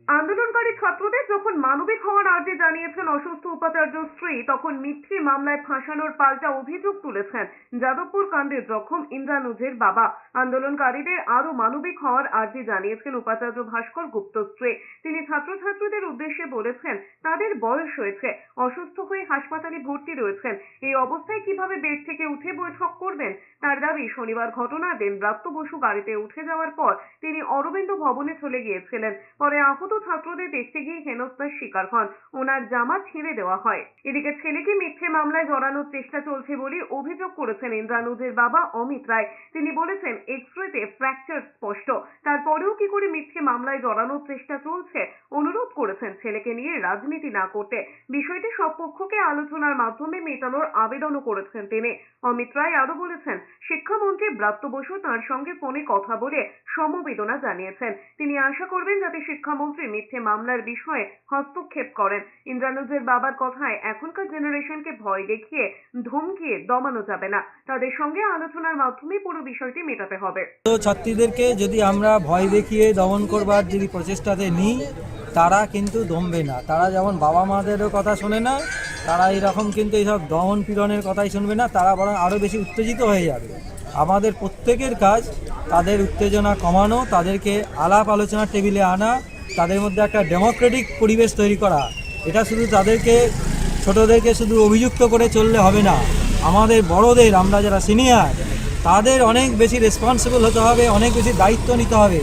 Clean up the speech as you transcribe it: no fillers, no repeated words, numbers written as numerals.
আন্দোলনকারী ছাত্রদের যখন মানবিক হওয়ার আর্জি জানিয়েছেন অসুস্থ উপাচার্য স্ত্রী, তখন মিথ্যে মামলায় ফাঁসানোর পাল্টা অভিযোগ তুলেছেন যাদবপুর কাণ্ডের জখম ইন্দ্রানুজের বাবা। আন্দোলনকারীদের আরো মানবিক হওয়ার আর্জি জানিয়েছেন উপাচার্য ভাস্কর গুপ্ত স্ত্রী। তিনি ছাত্রছাত্রীদের উদ্দেশ্যে বলেছেন, তাদের বয়স হয়েছে, অসুস্থ হয়ে হাসপাতালে ভর্তি রয়েছেন, এই অবস্থায় কিভাবে বেড থেকে উঠে বৈঠক করবেন। তার দাবি, শনিবার ঘটনার দিন ব্রাত্য বসু গাড়িতে উঠে যাওয়ার পর তিনি অরবিন্দ ভবনে চলে গিয়েছিলেন। পরে আহত ছাত্রদের দেখতে গিয়ে হেনস্থার শিকার হন, ওনার জামা ছিঁড়ে দেওয়া হয়। এদিকে ছেলেকে মিথ্যে মামলায় জড়ানোর চেষ্টা চলছে বলে অভিযোগ করেছেন ইন্দ্রানুজের বাবা অমিত রায়। তিনি বলেছেন, এক্স-রেতে ফ্র্যাকচার স্পষ্ট, তারপরেও কি করে মিথ্যে মামলায় জড়ানোর চেষ্টা চলছে। অনুরোধ করেছেন ছেলেকে নিয়ে রাজনীতি না করতে, বিষয়টি সব পক্ষকে আলোচনার মাধ্যমে মেটানোর আবেদনও করেছেন তিনি। অমিত রায় আরো বলেছেন, শিক্ষামন্ত্রী ব্রাত্য বসু তাঁর সঙ্গে ফোনে কথা বলে সমবেদনা জানিয়েছেন। তিনি আশা করবেন যাতে শিক্ষামন্ত্রী মিথ্যে মামলার বিষয়ে হস্তক্ষেপ করেন। ইন্দ্রানুজের বাবার কথায়, এখনকার জেনারেশনকে ভয় দেখিয়ে ধমকিয়ে দমানো যাবে না, তাদের সঙ্গে আলোচনার মাধ্যমে পুরো বিষয়টি মেটাতে হবে। তো ছাত্রীদেরকে যদি আমরা ভয় দেখিয়ে দমন করবার যদি প্রচেষ্টাতে নিই, তারা কিন্তু দমবে না। তারা যেমন বাবা মাদেরও কথা শোনে না, তারা এইরকম কিন্তু এইসব দমন পীড়নের কথাই শুনবে না, তারা বরং আরও বেশি উত্তেজিত হয়ে যাবে। আমাদের প্রত্যেকের কাজ তাদের উত্তেজনা কমানো, তাদেরকে আলাপ আলোচনার টেবিলে আনা, তাদের মধ্যে একটা ডেমোক্রেটিক পরিবেশ তৈরি করা। এটা শুধু তাদেরকে ছোটদেরকে শুধু অভিযুক্ত করে চললে হবে না, আমাদের বড়দের, আমরা যারা সিনিয়র, তাদের অনেক বেশি রেসপন্সিবল হতে হবে, অনেক বেশি দায়িত্ব নিতে হবে।